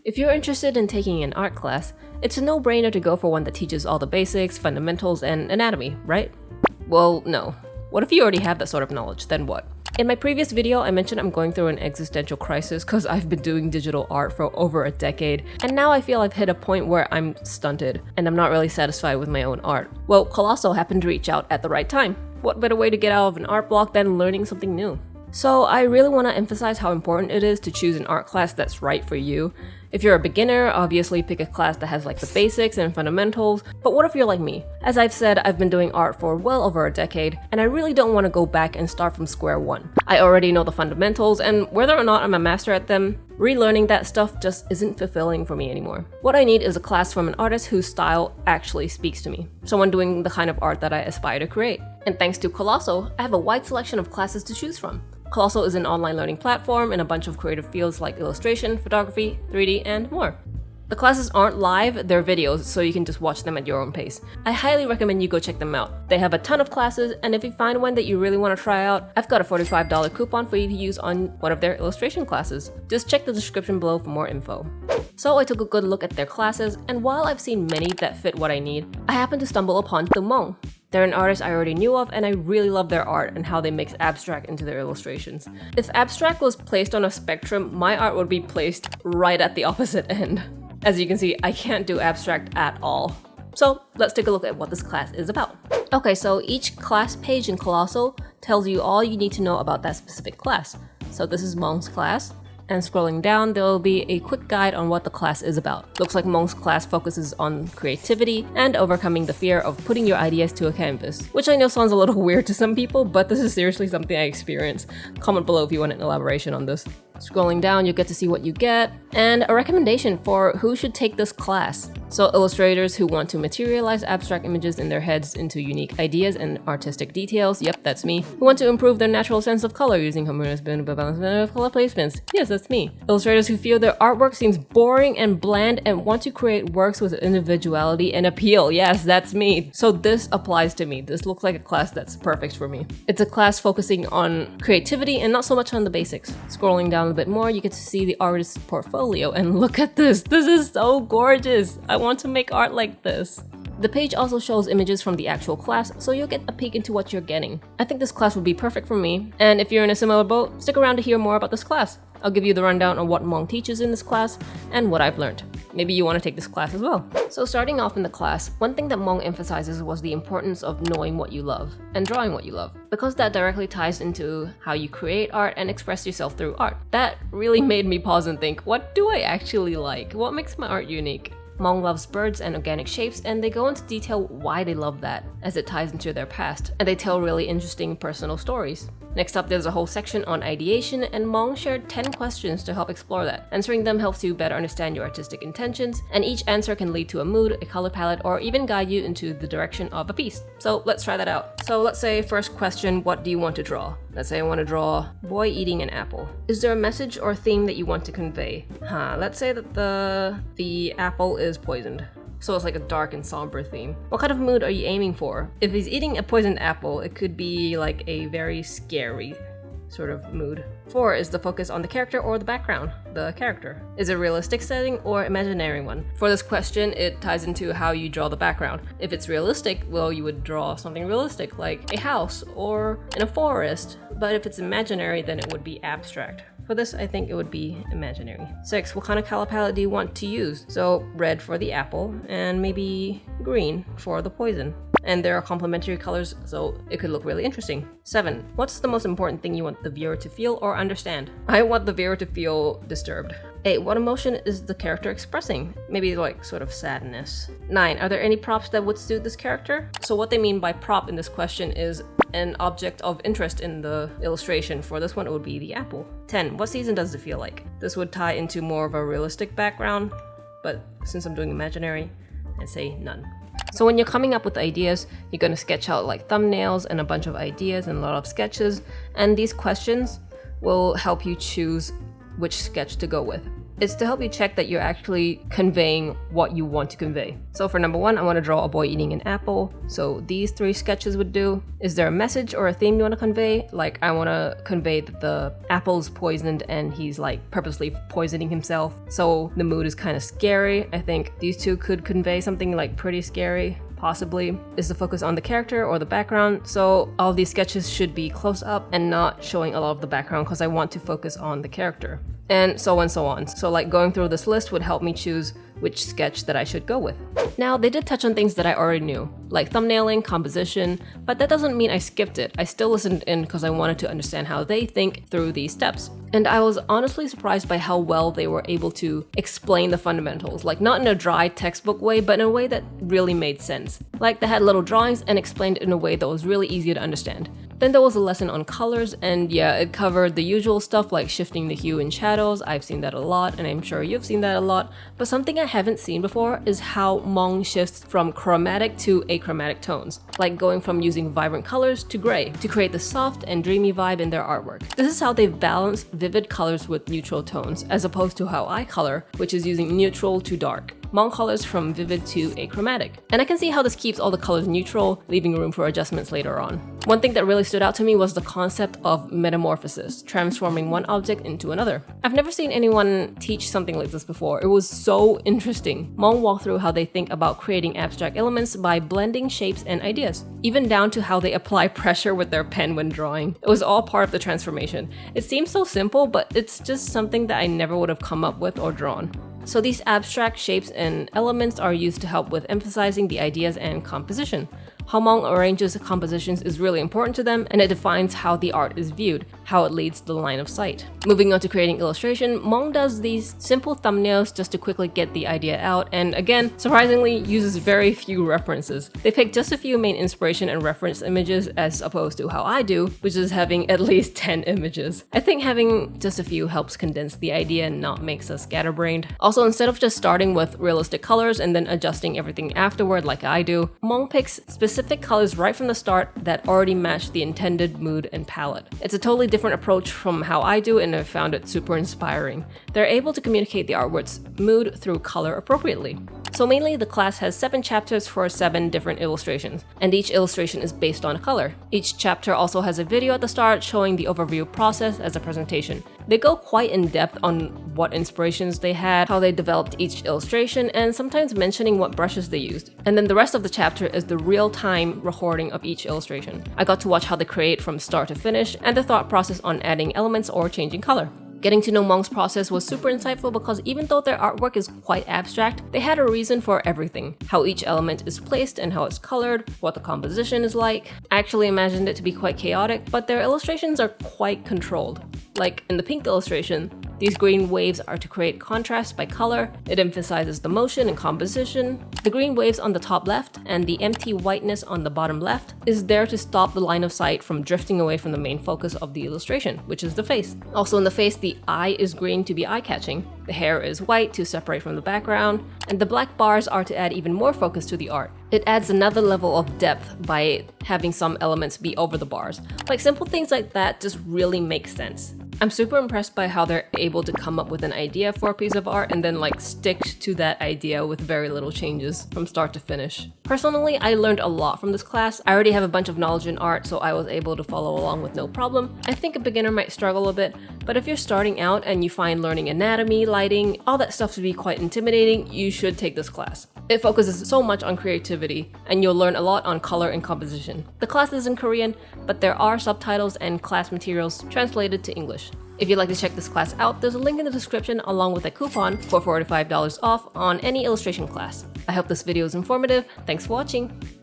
If you're interested in taking an art class, it's a no-brainer to go for one that teaches all the basics, fundamentals, and anatomy, right? Well, no. What if you already have that sort of knowledge, then what? In my previous video, I mentioned I'm going through an existential crisis because I've been doing digital art for over a decade, and now I feel I've hit a point where I'm stunted, and I'm not really satisfied with my own art. Well, Colosso happened to reach out at the right time. What better way to get out of an art block than learning something new? So I really want to emphasize how important it is to choose an art class that's right for you. If you're a beginner, obviously pick a class that has like the basics and fundamentals, but what if you're like me? As I've said, I've been doing art for well over a decade, and I really don't want to go back and start from square one. I already know the fundamentals, and whether or not I'm a master at them, relearning that stuff just isn't fulfilling for me anymore. What I need is a class from an artist whose style actually speaks to me, someone doing the kind of art that I aspire to create. And thanks to Colosso, I have a wide selection of classes to choose from. Colosso is an online learning platform in a bunch of creative fields like illustration, photography, 3D, and more. The classes aren't live, they're videos, so you can just watch them at your own pace. I highly recommend you go check them out. They have a ton of classes, and if you find one that you really want to try out, I've got a $45 coupon for you to use on one of their illustration classes. Just check the description below for more info. So I took a good look at their classes, and while I've seen many that fit what I need, I happened to stumble upon The Hmong. They're an artist I already knew of, and I really love their art and how they mix abstract into their illustrations. If abstract was placed on a spectrum, my art would be placed right at the opposite end. As you can see, I can't do abstract at all. So let's take a look at what this class is about. Okay, so each class page in Colosso tells you all you need to know about that specific class. So this is Hmong's class. And scrolling down, there will be a quick guide on what the class is about. Looks like Hmong's class focuses on creativity and overcoming the fear of putting your ideas to a canvas, which I know sounds a little weird to some people, but this is seriously something I experienced. Comment below if you want an elaboration on this. Scrolling down, you'll get to see what you get, and a recommendation for who should take this class. So illustrators who want to materialize abstract images in their heads into unique ideas and artistic details, yep, that's me. Who want to improve their natural sense of color using harmonious color placements, yes, that's me. Illustrators who feel their artwork seems boring and bland and want to create works with individuality and appeal, yes, that's me. So this applies to me. This looks like a class that's perfect for me. It's a class focusing on creativity and not so much on the basics. Scrolling down a bit more, you get to see the artist's portfolio, and look at this. This is so gorgeous. I want to make art like this. The page also shows images from the actual class, so you'll get a peek into what you're getting. I think this class would be perfect for me, and if you're in a similar boat, stick around to hear more about this class. I'll give you the rundown on what Hmong teaches in this class and what I've learned. Maybe you want to take this class as well. So starting off in the class, one thing that Hmong emphasizes was the importance of knowing what you love and drawing what you love, because that directly ties into how you create art and express yourself through art. That really made me pause and think, what do I actually like? What makes my art unique? Hmong loves birds and organic shapes, and they go into detail why they love that, as it ties into their past, and they tell really interesting personal stories. Next up, there's a whole section on ideation, and Hmong shared 10 questions to help explore that. Answering them helps you better understand your artistic intentions, and each answer can lead to a mood, a color palette, or even guide you into the direction of a piece. So let's try that out. So let's say first question, what do you want to draw? Let's say I want to draw boy eating an apple. Is there a message or theme that you want to convey? Let's say that the apple is poisoned. So it's like a dark and somber theme. What kind of mood are you aiming for? If he's eating a poisoned apple, it could be like a very scary sort of mood. 4 is the focus on the character or the background, the character. Is it a realistic setting or imaginary one? For this question, it ties into how you draw the background. If it's realistic, well, you would draw something realistic like a house or in a forest. But if it's imaginary, then it would be abstract. For this, I think it would be imaginary. 6, what kind of color palette do you want to use? So red for the apple and maybe green for the poison. And there are complementary colors, so it could look really interesting. 7, what's the most important thing you want the viewer to feel or understand? I want the viewer to feel disturbed. 8, what emotion is the character expressing? Maybe like sort of sadness. 9, are there any props that would suit this character? So what they mean by prop in this question is an object of interest in the illustration. For this one, it would be the apple. 10, what season does it feel like? This would tie into more of a realistic background, but since I'm doing imaginary, I'd say none. So when you're coming up with ideas, you're going to sketch out like thumbnails and a bunch of ideas and a lot of sketches, and these questions will help you choose which sketch to go with. It's to help you check that you're actually conveying what you want to convey. So for number 1, I want to draw a boy eating an apple. So these 3 sketches would do. Is there a message or a theme you want to convey? Like, I want to convey that the apple's poisoned and he's like purposely poisoning himself. So the mood is kind of scary. I think these 2 could convey something like pretty scary. Possibly. Is the focus on the character or the background? So all of these sketches should be close up and not showing a lot of the background because I want to focus on the character. And so on. So like going through this list would help me choose which sketch that I should go with. Now, they did touch on things that I already knew, like thumbnailing, composition, but that doesn't mean I skipped it. I still listened in because I wanted to understand how they think through these steps. And I was honestly surprised by how well they were able to explain the fundamentals, like not in a dry textbook way, but in a way that really made sense. Like they had little drawings and explained it in a way that was really easy to understand. Then there was a lesson on colors, and yeah, it covered the usual stuff like shifting the hue in shadows. I've seen that a lot, and I'm sure you've seen that a lot. But something I haven't seen before is how Hmong shifts from chromatic to achromatic tones, like going from using vibrant colors to gray to create the soft and dreamy vibe in their artwork. This is how they balance vivid colors with neutral tones, as opposed to how I color, which is using neutral to dark. Hmong colors from vivid to achromatic. And I can see how this keeps all the colors neutral, leaving room for adjustments later on. One thing that really stood out to me was the concept of metamorphosis, transforming one object into another. I've never seen anyone teach something like this before. It was so interesting. Hmong walked through how they think about creating abstract elements by blending shapes and ideas, even down to how they apply pressure with their pen when drawing. It was all part of the transformation. It seems so simple, but it's just something that I never would have come up with or drawn. So these abstract shapes and elements are used to help with emphasizing the ideas and composition. How Hmong arranges compositions is really important to them, and it defines how the art is viewed, how it leads the line of sight. Moving on to creating illustration, Hmong does these simple thumbnails just to quickly get the idea out, and again, surprisingly, uses very few references. They pick just a few main inspiration and reference images as opposed to how I do, which is having at least 10 images. I think having just a few helps condense the idea and not makes us scatterbrained. Also, instead of just starting with realistic colors and then adjusting everything afterward like I do, Hmong picks specific colors right from the start that already match the intended mood and palette. It's a totally different approach from how I do, and I found it super inspiring. They're able to communicate the artwork's mood through color appropriately. So mainly the class has 7 chapters for 7 different illustrations, and each illustration is based on a color. Each chapter also has a video at the start showing the overview process as a presentation. They go quite in depth on what inspirations they had, how they developed each illustration, and sometimes mentioning what brushes they used. And then the rest of the chapter is the real-time recording of each illustration. I got to watch how they create from start to finish, and the thought process on adding elements or changing color. Getting to know Hmong's process was super insightful because even though their artwork is quite abstract, they had a reason for everything. How each element is placed and how it's colored, what the composition is like. I actually imagined it to be quite chaotic, but their illustrations are quite controlled. Like in the pink illustration, these green waves are to create contrast by color. It emphasizes the motion and composition. The green waves on the top left and the empty whiteness on the bottom left is there to stop the line of sight from drifting away from the main focus of the illustration, which is the face. Also in the face, the eye is green to be eye-catching. The hair is white to separate from the background, and the black bars are to add even more focus to the art. It adds another level of depth by having some elements be over the bars. Like simple things like that just really make sense. I'm super impressed by how they're able to come up with an idea for a piece of art and then like stick to that idea with very little changes from start to finish. Personally, I learned a lot from this class. I already have a bunch of knowledge in art, so I was able to follow along with no problem. I think a beginner might struggle a bit, but if you're starting out and you find learning anatomy, lighting, all that stuff to be quite intimidating, you should take this class. It focuses so much on creativity, and you'll learn a lot on color and composition. The class is in Korean, but there are subtitles and class materials translated to English. If you'd like to check this class out, there's a link in the description along with a coupon for $45 off on any illustration class. I hope this video is informative. Thanks for watching!